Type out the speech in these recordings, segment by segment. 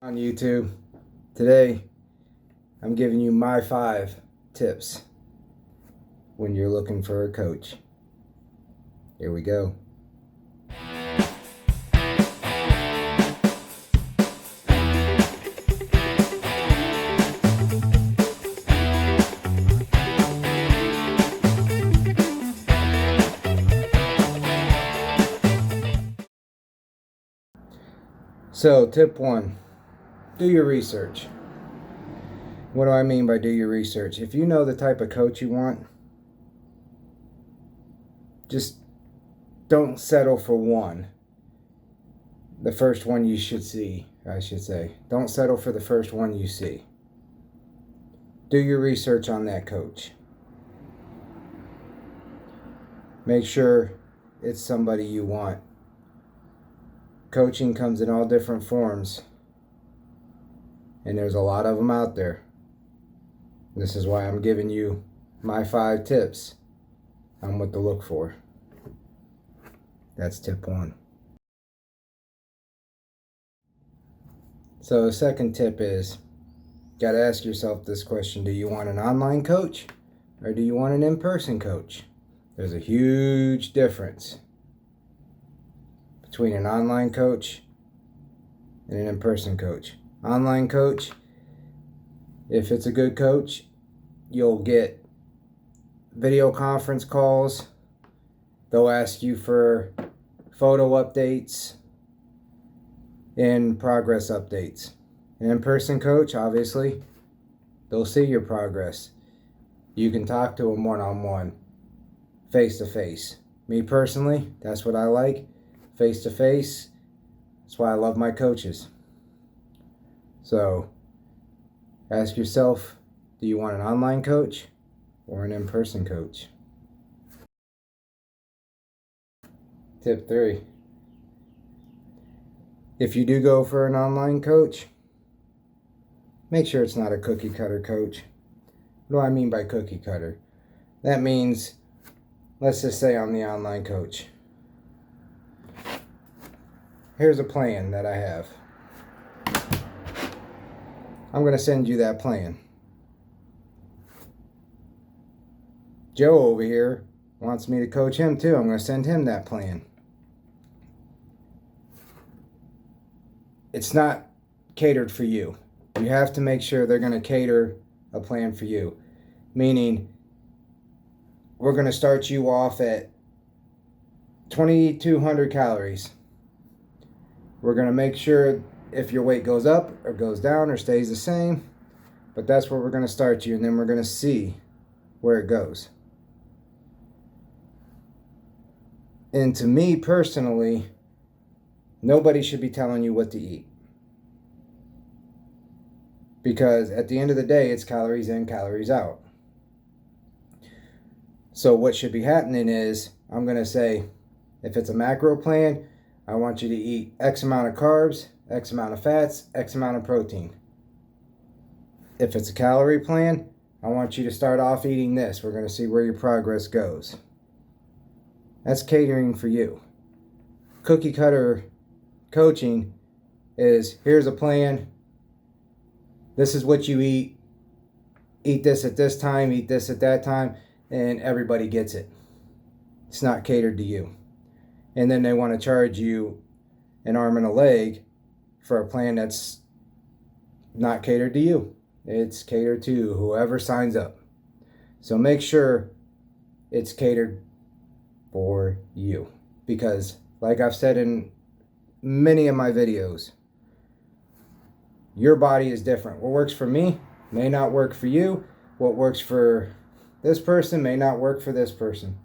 On YouTube. Today I'm giving you my 5 tips when you're looking for a coach. Here we go. So tip 1, do your research. What do I mean by do your research? If you know the type of coach you want, just don't settle for one. The first one you should see, I should say. Don't settle for the first one you see. Do your research on that coach. Make sure it's somebody you want. Coaching comes in all different forms, and there's a lot of them out there. This is why I'm giving you my 5 tips on what to look for. That's tip 1. So the second tip is, got to ask yourself this question: do you want an online coach or do you want an in-person coach? There's a huge difference between an online coach and an in-person coach. Online coach, if it's a good coach, you'll get video conference calls. They'll ask you for photo updates and progress updates. An in-person coach, obviously, they'll see your progress. You can talk to them one-on-one, face-to-face. Me personally, that's what I like. Face-to-face. That's why I love my coaches. So, ask yourself, do you want an online coach or an in-person coach? Tip 3. If you do go for an online coach, make sure it's not a cookie cutter coach. What do I mean by cookie cutter? That means, let's just say I'm the online coach. Here's a plan that I have. I'm going to send you that plan. Joe over here wants me to coach him too. I'm going to send him that plan. It's not catered for you. You have to make sure they're going to cater a plan for you. Meaning, we're going to start you off at 2,200 calories. We're going to make sure if your weight goes up or goes down or stays the same. But that's where we're going to start you, and then we're going to see where it goes. And to me personally, nobody should be telling you what to eat. Because at the end of the day, it's calories in, calories out. So what should be happening is, I'm going to say, if it's a macro plan, I want you to eat X amount of carbs, X amount of fats, X amount of protein. If it's a calorie plan, I want you to start off eating this. We're going to see where your progress goes. That's catering for you. Cookie cutter coaching is, here's a plan. This is what you eat. Eat this at this time, eat this at that time, and everybody gets it. It's not catered to you. And then they want to charge you an arm and a leg for a plan that's not catered to you. It's catered to whoever signs up. So make sure it's catered for you. Because, like I've said in many of my videos, your body is different. What works for me may not work for you. What works for this person may not work for this person.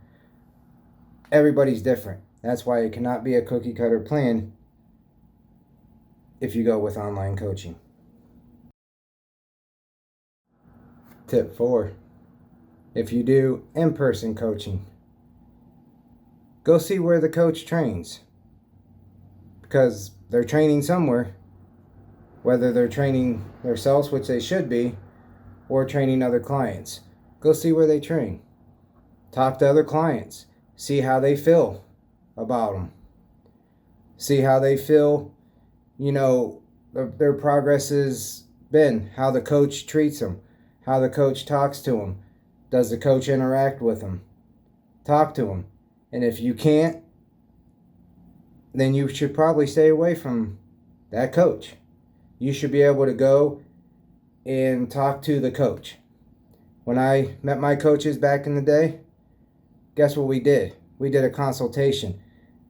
Everybody's different. That's why it cannot be a cookie cutter plan if you go with online coaching. Tip 4. If you do in-person coaching, go see where the coach trains. Because they're training somewhere. Whether they're training themselves, which they should be, or training other clients. Go see where they train. Talk to other clients. See how they feel about them. See how they feel, their progress has been, how the coach treats them, how the coach talks to them. Does the coach interact with them? Talk to them. And if you can't, then you should probably stay away from that coach. You should be able to go and talk to the coach. When I met my coaches back in the day, guess what we did? We did a consultation.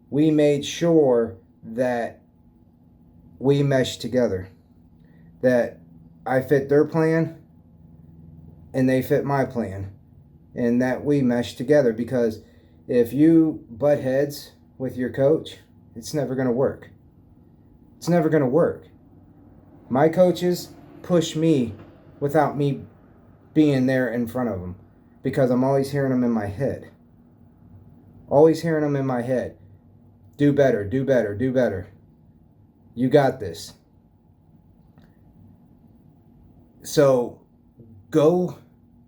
We made sure that we meshed together, that I fit their plan and they fit my plan, and that we mesh together, because if you butt heads with your coach, it's never going to work. It's never going to work. My coaches push me without me being there in front of them, because I'm always hearing them in my head. Always hearing them in my head. Do better, do better, do better. You got this. So go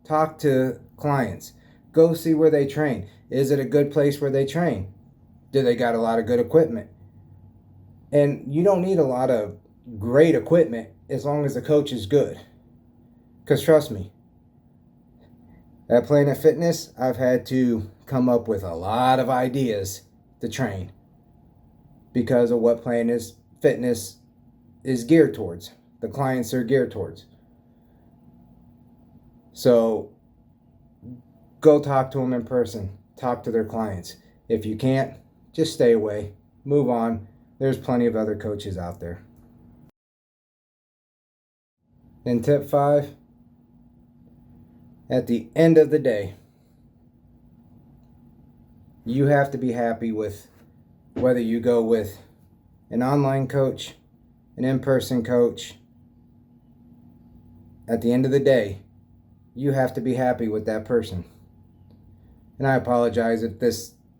talk to clients. Go see where they train. Is it a good place where they train? Do they got a lot of good equipment? And you don't need a lot of great equipment as long as the coach is good. Because trust me, at Planet Fitness, I've had to come up with a lot of ideas to train because of what Planet Fitness is geared towards. The clients are geared towards. So go talk to them in person. Talk to their clients. If you can't, just stay away. Move on. There's plenty of other coaches out there. Then tip 5. At the end of the day, you have to be happy with whether you go with an online coach, an in-person coach. At the end of the day, you have to be happy with that person. And I apologize if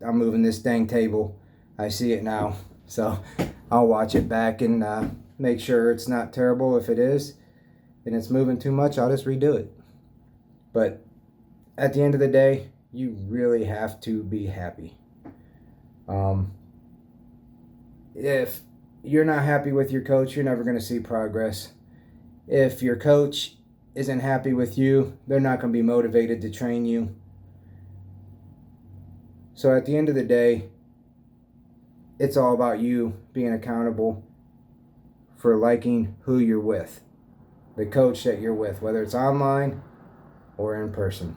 I'm moving this dang table. I see it now. So I'll watch it back and make sure it's not terrible. If it is and it's moving too much, I'll just redo it. But at the end of the day, you really have to be happy. If you're not happy with your coach, you're never going to see progress. If your coach isn't happy with you, they're not going to be motivated to train you. So at the end of the day, it's all about you being accountable for liking who you're with, the coach that you're with, whether it's online or in person.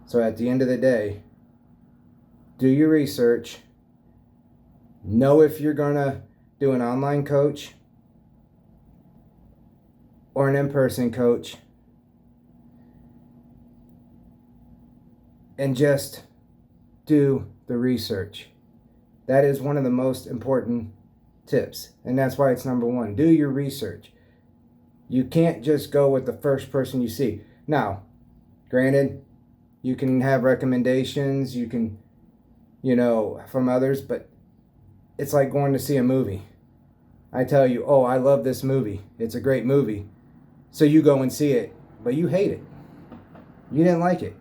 So at the end of the day, do your research. Know if you're going to do an online coach or an in-person coach. And just do the research. That is one of the most important tips. And that's why it's number 1. Do your research. You can't just go with the first person you see. Now, granted, you can have recommendations, you can, from others, but it's like going to see a movie. I tell you, oh, I love this movie. It's a great movie. So you go and see it, but you hate it. You didn't like it.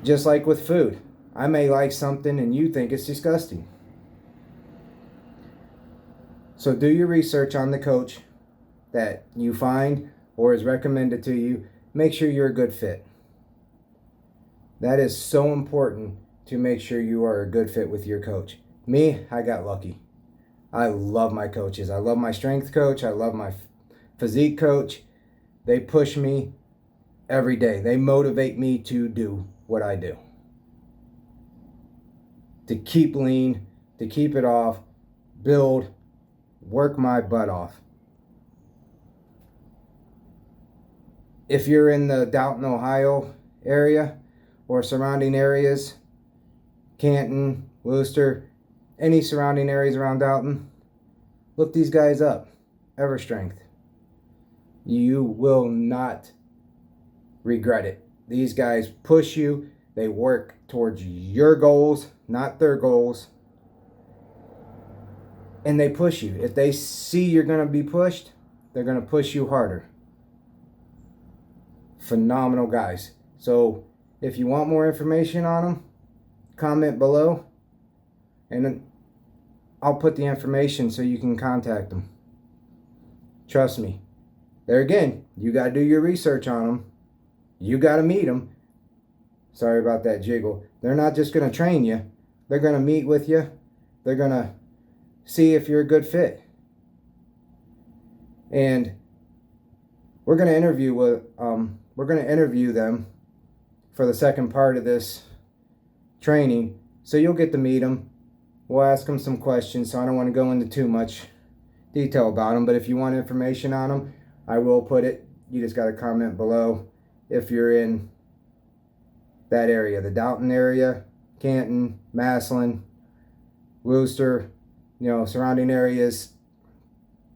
Just like with food. I may like something and you think it's disgusting. So do your research on the coach that you find or is recommended to you. Make sure you're a good fit. That is so important, to make sure you are a good fit with your coach. Me, I got lucky. I love my coaches. I love my strength coach. I love my physique coach. They push me every day. They motivate me to do what I do. To keep lean, to keep it off, build, work my butt off. If you're in the Dalton, Ohio area or surrounding areas, Canton, Worcester, any surrounding areas around Dalton, look these guys up. EverStrength. You will not regret it. These guys push you. They work towards your goals, not their goals. And they push you. If they see you're going to be pushed, they're going to push you harder. Phenomenal guys. So if you want more information on them, comment below and I'll put the information so you can contact them. Trust me. There again, you got to do your research on them. You got to meet them. Sorry about that jiggle. They're not just going to train you. They're going to meet with you. They're going to see if you're a good fit. And we're going to interview them for the second part of this training. So you'll get to meet them. We'll ask them some questions, so I don't want to go into too much detail about them. But if you want information on them, I will put it. You just got to comment below if you're in that area, the Dalton area, Canton, Massillon, Worcester, surrounding areas.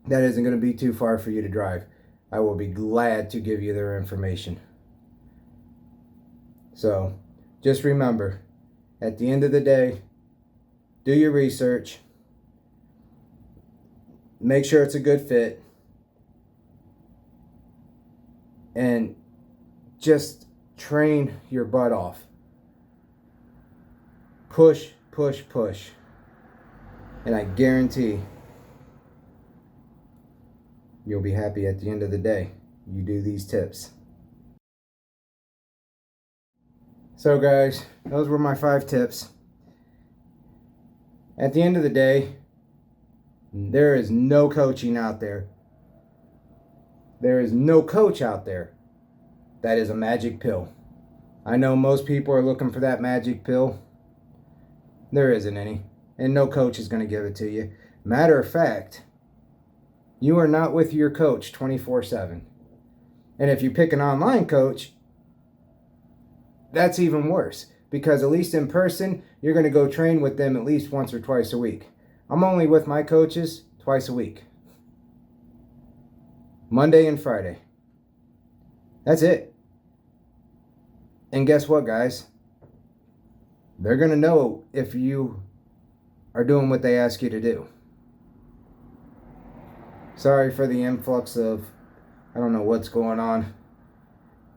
That isn't going to be too far for you to drive. I will be glad to give you their information. So just remember, at the end of the day, do your research. Make sure it's a good fit. And just train your butt off. Push, push, push. And I guarantee you'll be happy at the end of the day. You do these tips. So guys, those were my 5 tips. At the end of the day, there is no coaching out there. There is no coach out there that is a magic pill. I know most people are looking for that magic pill. There isn't any. And no coach is going to give it to you. Matter of fact, you are not with your coach 24/7. And if you pick an online coach, that's even worse. Because at least in person, you're going to go train with them at least once or twice a week. I'm only with my coaches twice a week. Monday and Friday. That's it. And guess what, guys? They're going to know if you are doing what they ask you to do. Sorry for the influx of, I don't know what's going on.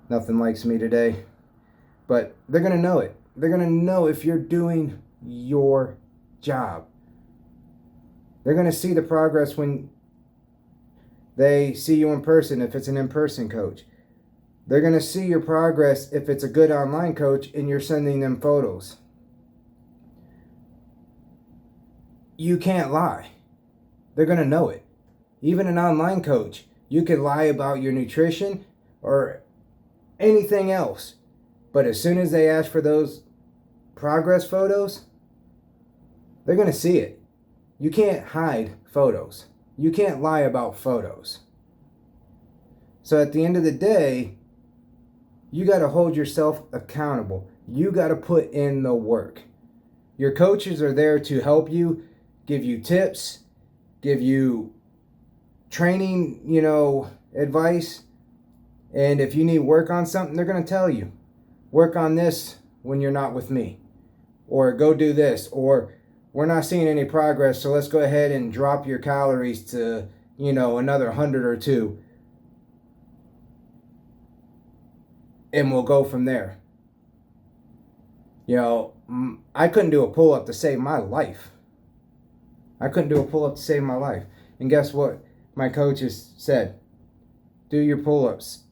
Nothing likes me today. But they're going to know it. They're going to know if you're doing your job. They're going to see the progress when they see you in person, if it's an in-person coach. They're going to see your progress if it's a good online coach and you're sending them photos. You can't lie. They're going to know it. Even an online coach, you can lie about your nutrition or anything else. But as soon as they ask for those progress photos, they're going to see it. You can't hide photos. You can't lie about photos. So at the end of the day, you got to hold yourself accountable. You got to put in the work. Your coaches are there to help you, give you tips, give you training, advice. And if you need work on something, they're going to tell you, work on this when you're not with me. Or go do this. Or we're not seeing any progress, so let's go ahead and drop your calories to, another 100 or 2. And we'll go from there. I couldn't do a pull-up to save my life. And guess what? My coaches said, do your pull-ups.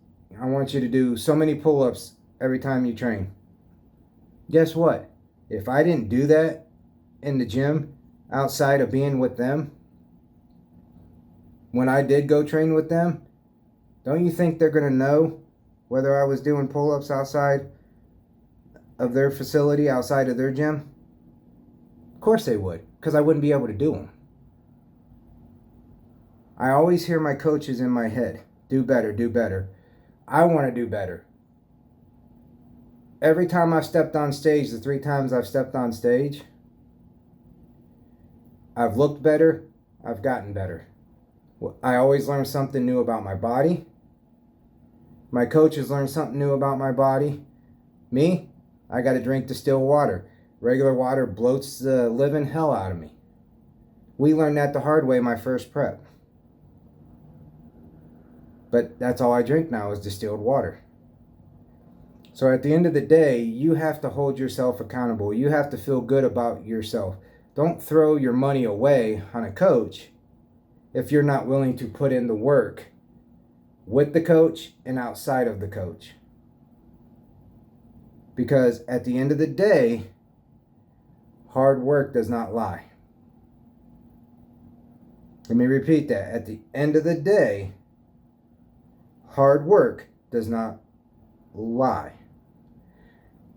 I want you to do so many pull-ups every time you train. Guess what? If I didn't do that in the gym outside of being with them, when I did go train with them, don't you think they're going to know whether I was doing pull-ups outside of their facility, outside of their gym? Of course they would, because I wouldn't be able to do them. I always hear my coaches in my head, do better, do better. I want to do better. Every time I've stepped on stage, the 3 times I've stepped on stage, I've looked better, I've gotten better. I always learn something new about my body. My coaches learn something new about my body. Me, I got to drink distilled water. Regular water bloats the living hell out of me. We learned that the hard way my first prep. But that's all I drink now is distilled water. So at the end of the day, you have to hold yourself accountable. You have to feel good about yourself. don't throw your money away on a coach if you're not willing to put in the work with the coach and outside of the coach. Because at the end of the day, hard work does not lie. Let me repeat that. At the end of the day, hard work does not lie.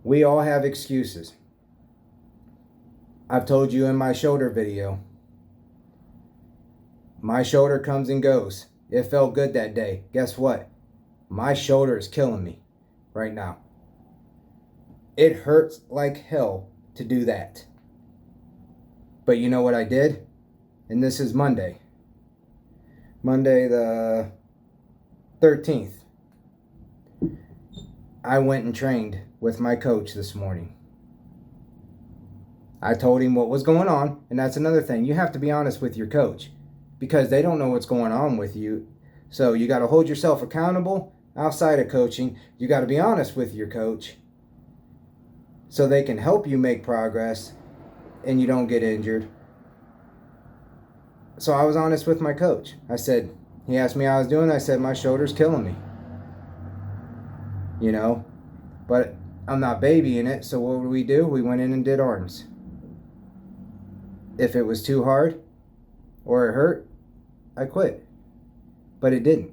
We all have excuses. I've told you in my shoulder video, my shoulder comes and goes. It felt good that day. Guess what? My shoulder is killing me right now. It hurts like hell to do that. But you know what I did? And this is Monday. Monday the 13th. I went and trained with my coach this morning. I told him what was going on, and that's another thing. You have to be honest with your coach because they don't know what's going on with you. So you got to hold yourself accountable outside of coaching. You got to be honest with your coach so they can help you make progress and you don't get injured. So I was honest with my coach. He asked me how I was doing. I said, my shoulder's killing me. You know, but I'm not babying it. So what do? We went in and did arms. If it was too hard or it hurt, I quit. But it didn't,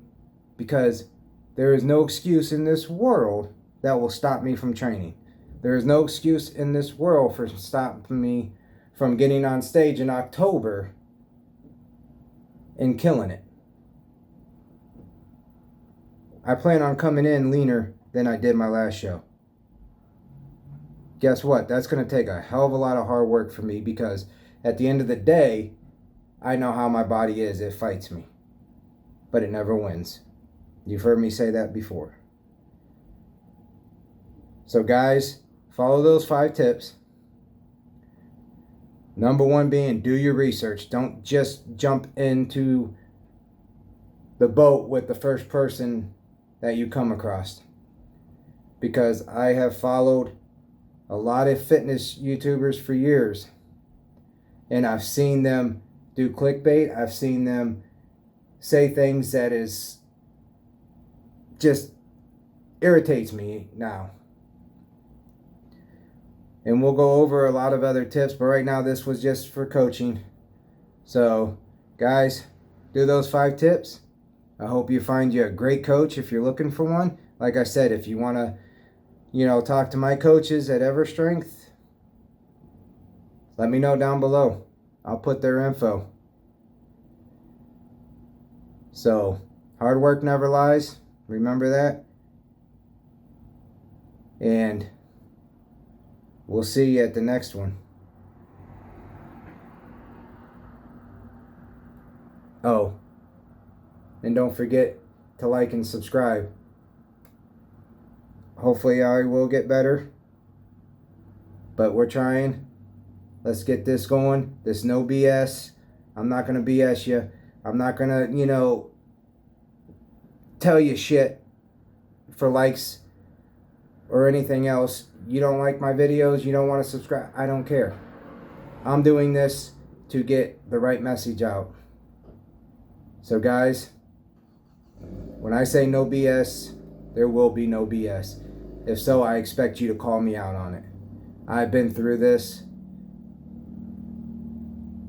because there is no excuse in this world that will stop me from training. There is no excuse in this world for stopping me from getting on stage in October and killing it. I plan on coming in leaner than I did my last show. Guess what? That's going to take a hell of a lot of hard work for me, because at the end of the day, I know how my body is. It fights me, but it never wins. You've heard me say that before. So guys, follow those 5 tips. Number 1 being, do your research. Don't just jump into the boat with the first person that you come across. Because I have followed a lot of fitness YouTubers for years, and I've seen them do clickbait. I've seen them say things that is just irritates me now. And we'll go over a lot of other tips, but right now this was just for coaching. So guys, do those 5 tips. I hope you find you a great coach if you're looking for one. Like I said, if you want to, talk to my coaches at EverStrength, let me know down below. I'll put their info. So, hard work never lies. Remember that. And we'll see you at the next one. Oh, and don't forget to like and subscribe. Hopefully I will get better, but we're trying. Let's get this going. This no BS. I'm not going to BS you. I'm not going to, tell you shit for likes or anything else. You don't like my videos, you don't want to subscribe, I don't care. I'm doing this to get the right message out. So guys, when I say no BS, there will be no BS. If so, I expect you to call me out on it. I've been through this,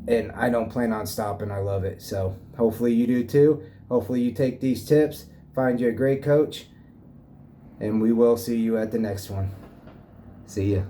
and I don't plan on stopping. I love it. So hopefully you do too. Hopefully you take these tips, find you a great coach, and we will see you at the next one. See ya.